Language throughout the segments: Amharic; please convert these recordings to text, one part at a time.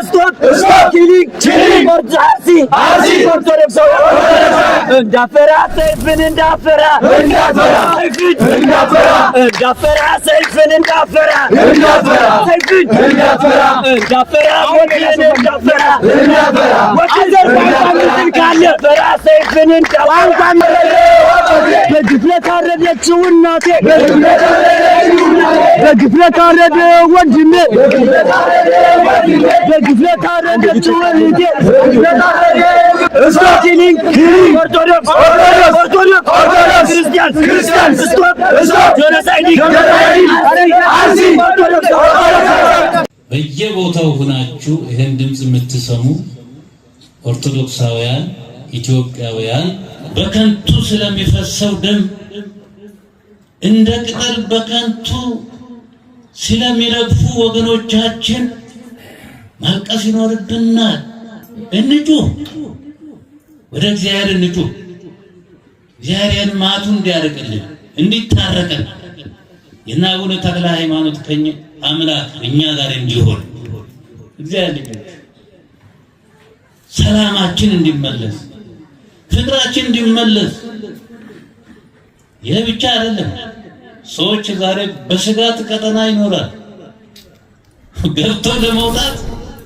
stop killing እንዳፈራ ሰይፍን እንዳፈራ እንዳፈራ ሰይፍን እንዳፈራ ሰይፍን እንዳፈራ ወገን እንዳፈራ ወገን ባንታን ካለ ፈራ ሰይፍን እንዳፈራ በግፍ ለታረደችው እናቴ በግፍ ለታረደ ወንድሜ በግፍ ለታረደችው እህቴ stop killing Orthodox Christian stop genocide በየቦታው ሆናችሁ ይሄን ድምጽ የምትሰሙ ኦርቶዶክሳውያን ኢትዮጵያውያን በከንቱ ስለሚፈሰው ደም እንደ ቅጠል በከንቱ ስለሚረግፉ ወገኖቻችን ማልቀስ ይኖርብናል። እንጩህ፣ ወደ እግዚአብሔር እንጩህ። እግዚአብሔር ማቱን እንዲያርቅልን እንዲታረቀን የእነ አቡነ ተክለ ሃይማኖት ከኛ አምላክ እኛ ጋር እንዲሆን እግዚአብሔር ሰላማችን እንዲመለስ ፍቅራችን እንዲመለስ። ይህ ብቻ አይደለም። ሰዎች ዛሬ በስጋት ቀጠና ይኖራል። ገብቶ ለመውጣት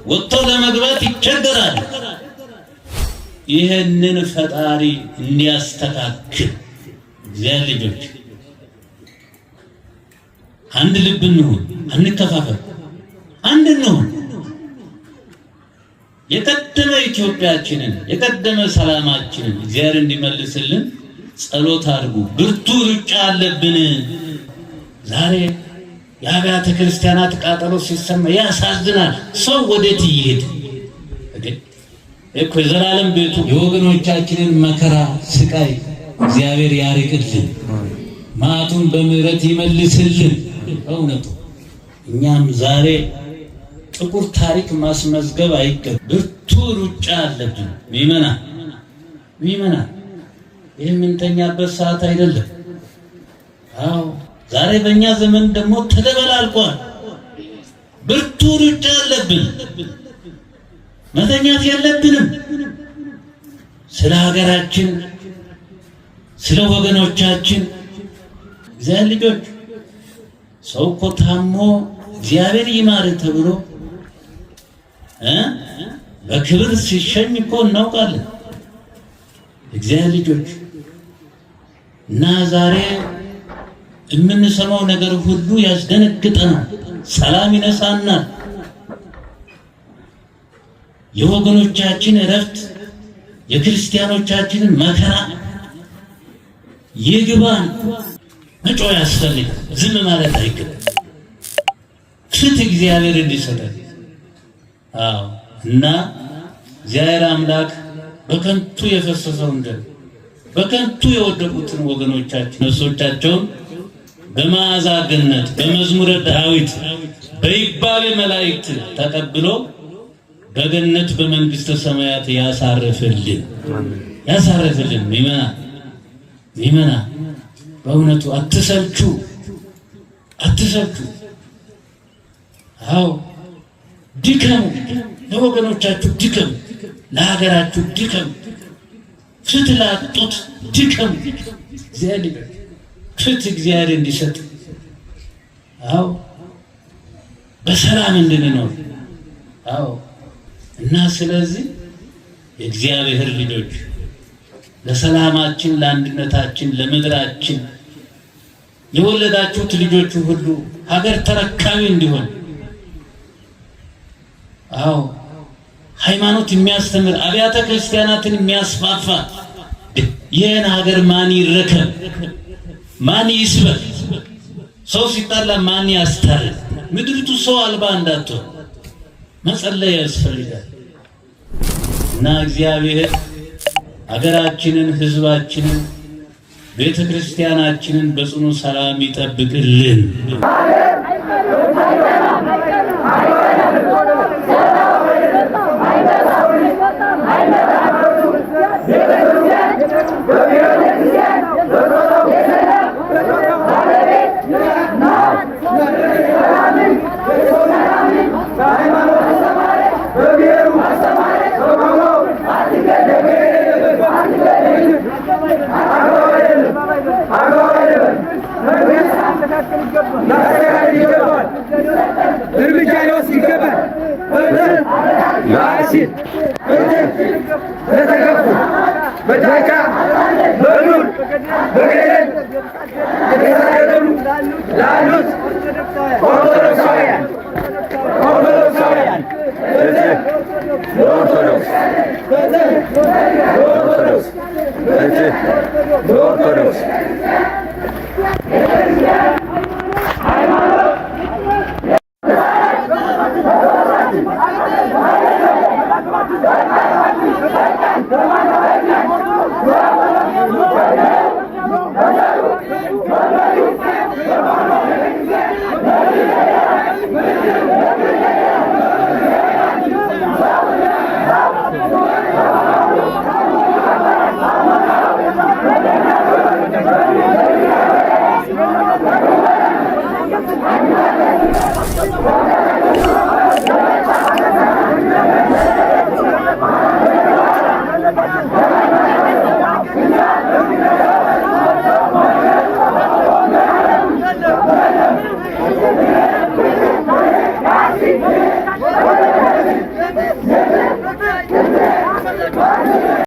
ወጥቶ ለመግባት ይቸገራል። ይሄንን ፈጣሪ እንዲያስተካክል እግዚአብሔር ልጆች አንድ ልብ እንሁን፣ አንከፋፈል፣ አንድ እንሁን። የቀደመ ኢትዮጵያችንን የቀደመ ሰላማችንን እግዚአብሔር እንዲመልስልን ጸሎት አድርጉ። ብርቱ ሩጫ አለብን። ዛሬ የአብያተ ክርስቲያናት ቃጠሎ ሲሰማ ያሳዝናል። ሰው ወዴት ይሄድ እኮ የዘላለም ቤቱ የወገኖቻችንን መከራ ስቃይ እግዚአብሔር ያርቅልን፣ ማቱን በምህረት ይመልስልን። በእውነቱ እኛም ዛሬ ጥቁር ታሪክ ማስመዝገብ አይገባም። ብርቱ ሩጫ አለብን። ሚመና ይህ የምንተኛበት ሰዓት አይደለም። አዎ ዛሬ በእኛ ዘመን ደግሞ ተደበላልቋል። ብርቱ ሩጫ አለብን። መተኛት የለብንም። ስለ ሀገራችን፣ ስለ ወገኖቻችን እግዚአብሔር ልጆች ሰው እኮ ታሞ እግዚአብሔር ይማር ተብሎ በክብር ሲሸኝ እኮ እናውቃለን። እግዚአብሔር ልጆች እና ዛሬ የምንሰማው ነገር ሁሉ ያስደነግጠናል፣ ሰላም ይነሳናል። የወገኖቻችን እረፍት፣ የክርስቲያኖቻችንን መከራ ይግባን። መጮህ ያስፈልጋል። ዝም ማለት አይገባም። ፍትህ እግዚአብሔር እንዲሰጠን። አዎ እና እግዚአብሔር አምላክ በከንቱ የፈሰሰውን ደም በከንቱ የወደቁትን ወገኖቻችን ነፍሶቻቸውን በመዓዛ ገነት በመዝሙረ ዳዊት በይባቤ መላእክት ተቀብሎ በገነት በመንግስተ ሰማያት ያሳርፍልን። ሚመና በእውነቱ አትሰልቹ። አዎ ድከሙ፣ ለወገኖቻችሁ ድከሙ፣ ለሀገራችሁ ድከሙ፣ ፍትህ ላጡት ድከሙ። ፍትህ እግዚአብሔር እንዲሰጥ፣ አዎ በሰላም እንድንኖር። አዎ እና ስለዚህ የእግዚአብሔር ልጆች ለሰላማችን፣ ለአንድነታችን፣ ለምድራችን የወለዳችሁት ልጆቹ ሁሉ ሀገር ተረካቢ እንዲሆን፣ አዎ ሃይማኖት የሚያስተምር አብያተ ክርስቲያናትን የሚያስፋፋ ይህን ሀገር ማን ይረከብ? ማን ይስበክ? ሰው ሲጣላ ማን ያስታርቅ? ምድሪቱ ሰው አልባ እንዳትሆን መጸለይ ያስፈልጋል። እና እግዚአብሔር ሀገራችንን፣ ህዝባችንን፣ ቤተ ክርስቲያናችንን በጽኑ ሰላም ይጠብቅልን። ሃይማኖት ማስተካከል ይገባል። እርምጃ ሊወስድ ይገባል። ፍትህ ለአሲድ፣ ፍትህ ለተገፉ፣ በጫካ በዱር በገደል የተሰደዱ ላሉት ኦርቶዶክሳውያን ፍትህ ለኦርቶዶክስ፣ ፍትህ ለኦርቶዶክስ፣ ፍትህ ለኦርቶዶክስ።